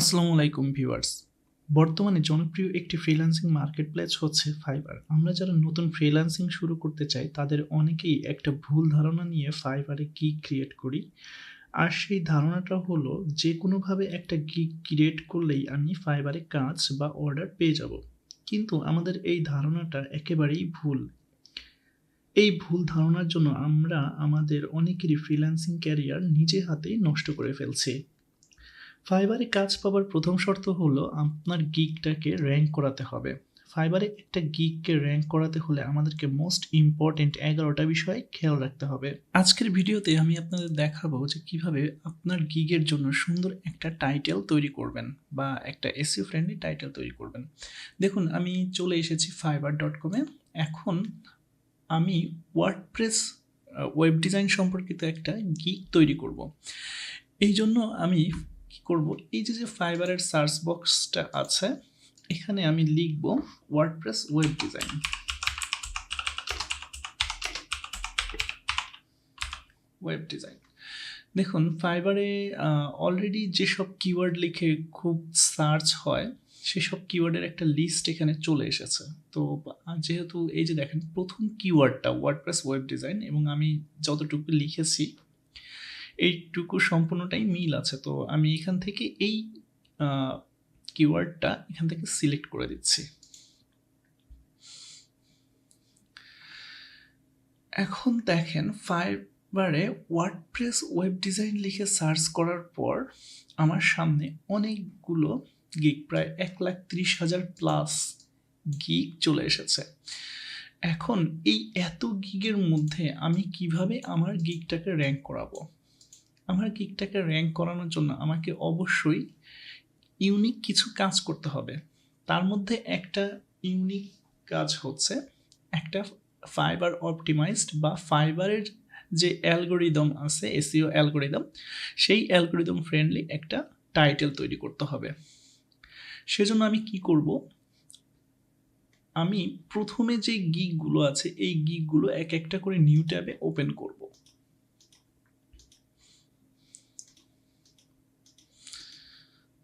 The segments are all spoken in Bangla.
আসসালামু আলাইকুম ভিউয়ার্স। বর্তমানে জনপ্রিয় একটি ফ্রিল্যান্সিং মার্কেটপ্লেস হচ্ছে ফাইবার। আমরা যারা নতুন ফ্রিল্যান্সিং শুরু করতে চাই তাদের অনেকেই একটা ভুল ধারণা নিয়ে ফাইবারে গিগ ক্রিয়েট করি। আর সেই ধারণাটা হলো যে কোনোভাবে একটা গিগ ক্রিয়েট করলেই আমি ফাইবারে কাজ বা অর্ডার পেয়ে যাব। কিন্তু আমাদের এই ধারণাটা একেবারেই ভুল। এই ভুল ধারণার জন্য আমরা আমাদের অনেকেরই ফ্রিল্যান্সিং ক্যারিয়ার নিজে হাতেই নষ্ট করে ফেলছি। ফাইবারে কাজ পাওয়ার প্রথম শর্ত হলো আপনার গিগটাকে র্যাঙ্ক করাতে হবে। ফাইবারে একটা গিগকে র্যাঙ্ক করাতে হলে আমাদেরকে মোস্ট ইম্পর্টেন্ট 11টা বিষয় খেয়াল রাখতে হবে। আজকের ভিডিওতে আমি আপনাদের দেখাবো যে কিভাবে আপনার গিগের জন্য সুন্দর একটা টাইটেল তৈরি করবেন বা একটা এসইও ফ্রেন্ডলি টাইটেল তৈরি করবেন। দেখুন আমি চলে এসেছি fiverr.com-এ। এখন আমি ওয়ার্ডপ্রেস ওয়েব ডিজাইন সম্পর্কিত একটা গিগ তৈরি করব। এই জন্য আমি কি করব, এই যে ফাইবারের সার্চ বক্সটা আছে এখানে আমি লিখব WordPress web design. Web design দেখুন ফাইবারে অলরেডি যেসব কিওয়ার্ড লিখে খুব সার্চ হয় সেসব কিওয়ার্ডের একটা লিস্ট এখানে চলে এসেছে। তো যেহেতু এই যে দেখেন প্রথম কিওয়ার্ডটা ওয়ার্ডপ্রেস ওয়েব ডিজাইন এবং আমি যতটুকু লিখেছি এইটুকু সম্পূর্ণটাই মিল আছে। তো আমি এখান থেকে এই কিওয়ার্ডটা এখান থেকে সিলেক্ট করে দিচ্ছি। এখন দেখেন ফাইবারে ওয়ার্ডপ্রেস ওয়েব ডিজাইন লিখে সার্চ করার পর আমার সামনে অনেকগুলো গিগ, প্রায় 1,30,000 প্লাস গিগ চলে এসেছে। এখন এই এত গিগের মধ্যে আমি কিভাবে আমার গিগটাকে র্যাঙ্ক করাবো? আমার গিগটাকে র্যাঙ্ক করানোর জন্য আমাকে অবশ্যই ইউনিক কিছু কাজ করতে হবে। তার মধ্যে একটা ইউনিক কাজ হচ্ছে একটা ফাইবার অপটিমাইজড বা ফাইবারের যে অ্যালগোরিদম আছে, এসইও অ্যালগোরিদম, সেই অ্যালগোরিদম ফ্রেন্ডলি একটা টাইটেল তৈরি করতে হবে। সেজন্য আমি কি করব, আমি প্রথমে যে গিগগুলো আছে এই গিগগুলো এক একটা করে নিউ ট্যাবে ওপেন করব।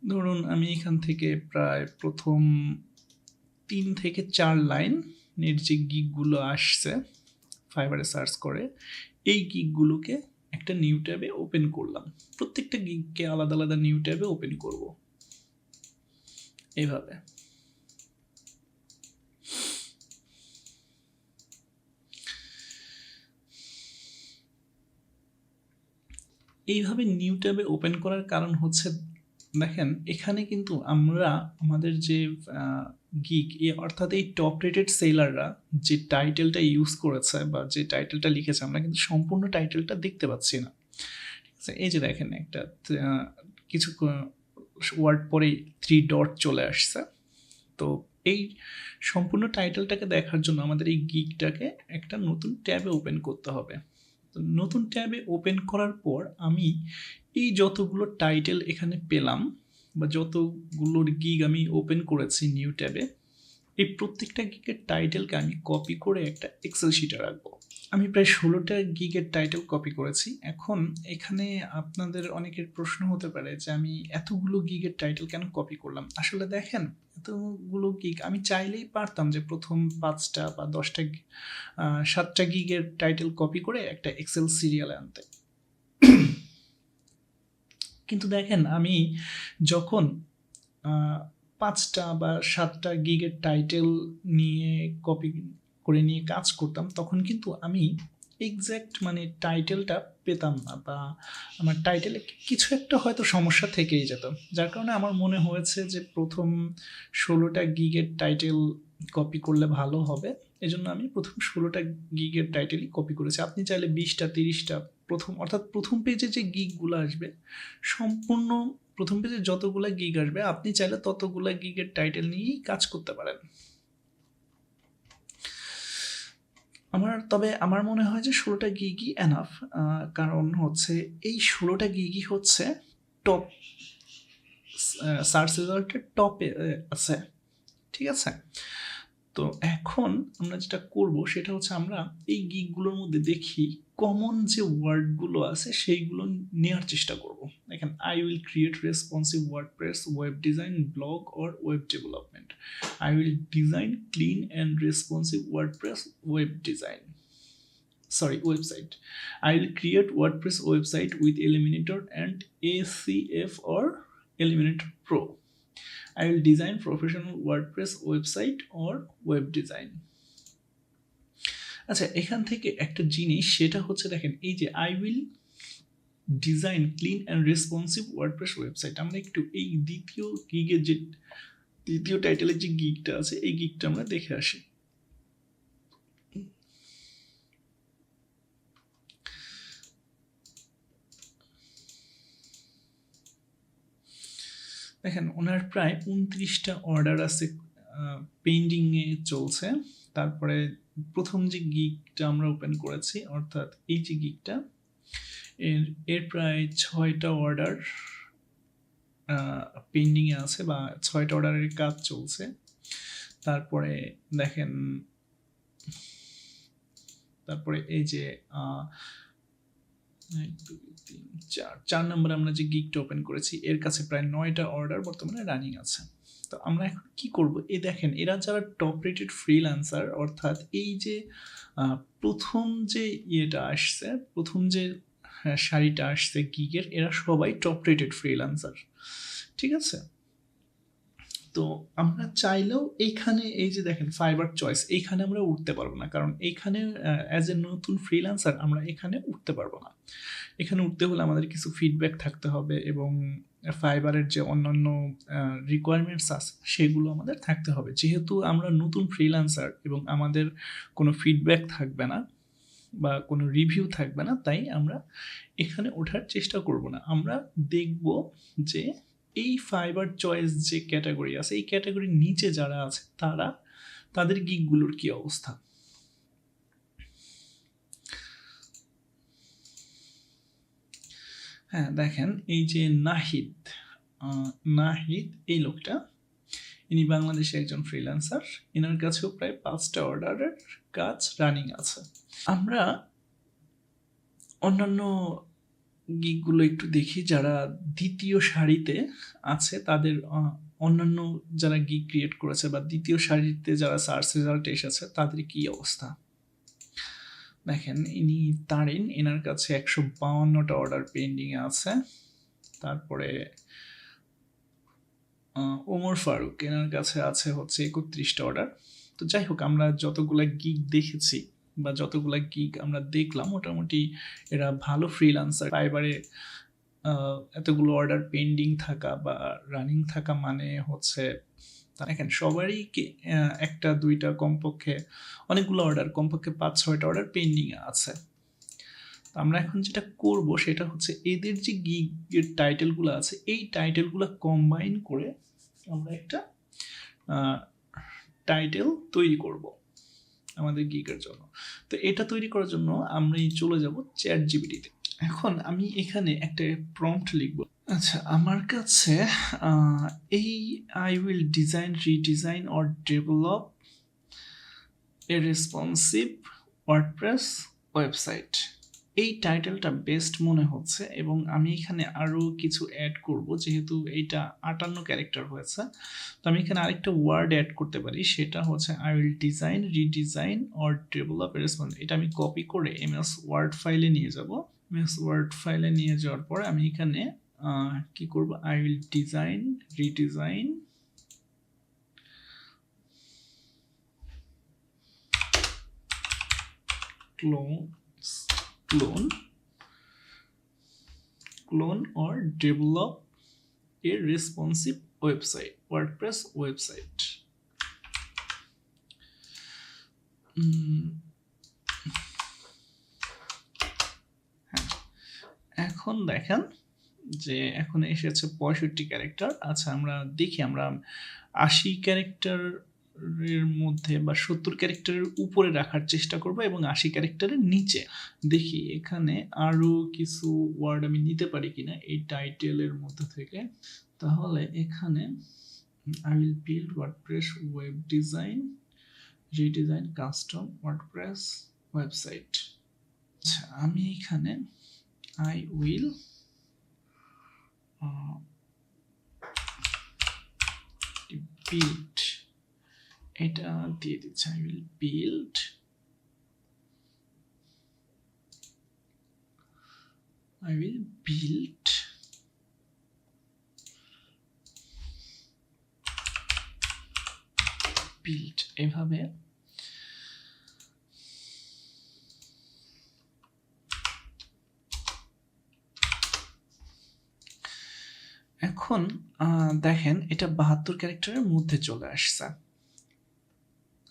ধরুন আমি এখান থেকে প্রায় প্রথম 3 থেকে 4 লাইনের যে গিগগুলো আসছে ফাইবারে সার্চ করে এই গিগগুলোকে একটা নিউ ট্যাবে ওপেন করলাম। প্রত্যেকটা গিগকে আলাদা আলাদা নিউ ট্যাবে ওপেন করব এইভাবে। এইভাবে নিউ ট্যাবে ওপেন করার কারণ হচ্ছে দেখেন এখানে কিন্তু আমরা আমাদের যে গিগ অর্থাৎ এই টপ রেটেড সেলাররা যে টাইটেলটা ইউজ করেছে বা যে টাইটেলটা লিখেছে আমরা কিন্তু সম্পূর্ণ টাইটেলটা দেখতে পাচ্ছি না। ঠিক আছে, এই যে দেখেন একটা কিছু ওয়ার্ড পরেই 3 ডট চলে আসছে। তো এই সম্পূর্ণ টাইটেলটাকে দেখার জন্য আমাদের এই গিগটাকে একটা নতুন ট্যাবে ওপেন করতে হবে। তো নতুন ট্যাবে ওপেন করার পর আমি এই যতগুলো টাইটেল এখানে পেলাম বা যতগুলোর গিগ আমি ওপেন করেছি নিউ ট্যাবে, এই প্রত্যেকটা গিগের টাইটেলকে আমি কপি করে একটা এক্সেল শিটে রাখবো। আমি প্রায় 16টা গিগের টাইটেল কপি করেছি। এখন এখানে আপনাদের অনেকের প্রশ্ন হতে পারে যে আমি এতগুলো গিগের টাইটেল কেন কপি করলাম? আসলে দেখেন এতগুলো গিগ আমি চাইলেই পারতাম যে প্রথম 5টা বা 10টা 7টা গিগের টাইটেল কপি করে একটা এক্সেল সিরিয়ালে আনতে। কিন্তু দেখেন আমি যখন 5টা বা 7টা গিগের টাইটেল নিয়ে কপি করে নিয়ে কাজ করতাম তখন কিন্তু আমি এক্স্যাক্ট মানে টাইটেলটা পেতাম না বা আমার টাইটেলে কিছু একটা হয়তো সমস্যা থেকেই যেত, যার কারণে আমার মনে হয়েছে যে প্রথম 16টা গিগের টাইটেল কপি করলে ভালো হবে। এজন্য আমি প্রথম 16টা গিগের টাইটেলই কপি করেছি। আপনি চাইলে 20টা 30টা অর্থাৎ প্রথম পেজে যে গিগগুলো আসবে সম্পূর্ণ প্রথম পেজে যতগুলা গিগ আসবে আপনি চাইলে ততগুলা গিগের টাইটেল নিয়েই কাজ করতে পারেন। তবে আমার মনে হয় যে 16টা গিগই এনাফ, কারণ হচ্ছে এই 16টা গিগই হচ্ছে টপ সার্চ রেজাল্টের টপে আছে। ঠিক আছে, তো এখন আমরা যেটা করব সেটা হচ্ছে আমরা এই গিগগুলোর মধ্যে দেখি কমন যে ওয়ার্ডগুলো আছে সেইগুলো নেওয়ার চেষ্টা করব। দেখেন, I will create responsive WordPress web design blog or web development. I will design clean and responsive WordPress web design website. I will create WordPress website with Elementor and ACF or Elementor Pro. I will design professional WordPress website or web design. আচ্ছা, এখান থেকে একটা জিনিস সেটা হচ্ছে দেখেন, এই যে I will design clean and responsive WordPress website, আমরা একটু এই দ্বিতীয় গিগের যে দ্বিতীয় টাইটেলের যে গিগটা আছে এই গিগটা আমরা দেখে আসি। দেখেন, ওনার প্রায় 29টা অর্ডার আছে, পেন্ডিংয়ে চলছে। তারপরে প্রথম যে গিগটা আমরা ওপেন করেছি, অর্থাৎ এই যে গিগটা, এর প্রায় 6টা অর্ডার পেন্ডিংয়ে আছে বা 6টা অর্ডারের কাজ চলছে। তারপরে দেখেন, তারপরে এই যে 4 নম্বরে আমরা যে গিগটা ওপেন করেছি এর কাছে প্রায় 9টা অর্ডার বর্তমানে রানিং আছে। তো আমরা এখন কি করব, এই দেখেন এরা যারা টপ রেটেড ফ্রিল্যান্সার, অর্থাৎ এই যে প্রথম যে ইয়েটা আসছে, প্রথম যে সারিটা আসছে গিগের, এরা সবাই টপ রেটেড ফ্রিল্যান্সার, ঠিক আছে? তো আমরা চাইলেও এইখানে এই যে দেখেন ফাইবার চয়েস, এইখানে আমরা উঠতে পারবো না, কারণ এইখানে অ্যাজ এ নতুন ফ্রিল্যান্সার আমরা এখানে উঠতে পারবো না। এখানে উঠতে হলে আমাদের কিছু ফিডব্যাক থাকতে হবে এবং ফাইবারের যে অন্যান্য রিকোয়ারমেন্টস আছে সেগুলো আমাদের থাকতে হবে। যেহেতু আমরা নতুন ফ্রিল্যান্সার এবং আমাদের কোনো ফিডব্যাক থাকবে না বা কোনো রিভিউ থাকবে না, তাই আমরা এখানে ওঠার চেষ্টা করব না। আমরা দেখব যে এই ফাইবার চয়েস যে ক্যাটাগরি আছে, এই ক্যাটাগরির নিচে যারা আছে তাদের গিগগুলোর কি অবস্থা। হ্যাঁ, দেখেন এই যে নাহিদ এই লোকটা, ইনি বাংলাদেশে একজন ফ্রিল্যান্সার। এনার কাছেও প্রায় 5টা অর্ডারের কাজ রানিং আছে। আমরা অন্যান্য গিগগুলো একটু দেখি যারা দ্বিতীয় সারিতে আছে, তাদের অন্যান্য যারা গিগ ক্রিয়েট করেছে বা দ্বিতীয় সারিতে যারা সার্চ রেজাল্ট এসেছে তাদের কি অবস্থা। দেখেন, ইনি তারিন, এনার কাছে 152টা অর্ডার পেন্ডিং আছে। তারপরে ওমর ফারুক, এনার কাছে আছে হচ্ছে 31টা অর্ডার। তো যাই হোক, আমরা যতগুলা গিগ দেখেছি বা যতগুলা গিগ আমরা দেখলাম, মোটামুটি এরা ভালো ফ্রিল্যান্সার। ফাইবারে এতগুলো অর্ডার পেন্ডিং থাকা বা রানিং থাকা মানে হচ্ছে, দেখেন সবারই একটা দুইটা কমপক্ষে অনেকগুলো অর্ডার, কমপক্ষে 5-6টা অর্ডার পেন্ডিং আছে। আমরা এখন যেটা করব সেটা হচ্ছে এদের যে গিগের টাইটেলগুলো আছে এই টাইটেলগুলো কম্বাইন করে আমরা একটা টাইটেল তৈরি করব আমাদের গিগের জন্য। তো এটা তৈরি করার জন্য আমরা চলে যাব চ্যাটজিপিটিতে। এখন আমি এখানে একটা প্রম্পট লিখব। আচ্ছা, আমার কাছে এই I will design, redesign or develop a responsive WordPress website, এই টাইটেলটা বেস্ট মনে হচ্ছে এবং আমি এখানে আরও কিছু অ্যাড করব। যেহেতু এইটা 58 ক্যারেক্টার হয়েছে, তো আমি এখানে আরেকটা ওয়ার্ড অ্যাড করতে পারি, সেটা হচ্ছে I will design, redesign or develop a response. এটা আমি কপি করে এমএস ওয়ার্ড ফাইলে নিয়ে যাব। এমএস ওয়ার্ড ফাইলে নিয়ে যাওয়ার পরে আমি এখানে কি করব, I will design, redesign clone or develop a responsive website, WordPress website. এখন দেখেন যে এখন এসেছে 65 ক্যারেক্টার। আচ্ছা, আমরা দেখি, আমরা 80 ক্যারেক্টারের মধ্যে বা 70 ক্যারেক্টারের উপরে রাখার চেষ্টা করব এবং 80 ক্যারেক্টারের নিচে দেখি এখানে আরো কিছু ওয়ার্ড আমি নিতে পারি কিনা এই টাইটেলের মধ্যে থেকে। তাহলে এখানে I will build WordPress web design redesign custom WordPress website. আচ্ছা, আমি এখানে আই উইল বিল্ড এটা দিয়ে দিচ্ছি। আই উইল বিল্ড এভাবে এখন দেখেন এটা 72 ক্যারেক্টারের মধ্যে চলে আসছে।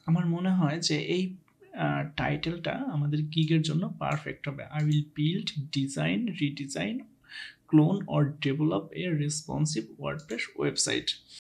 আমার মনে হয় যে এই টাইটেলটা আমাদের গিগের জন্য পারফেক্ট হবে। I will build, design, redesign, clone or develop a responsive WordPress website.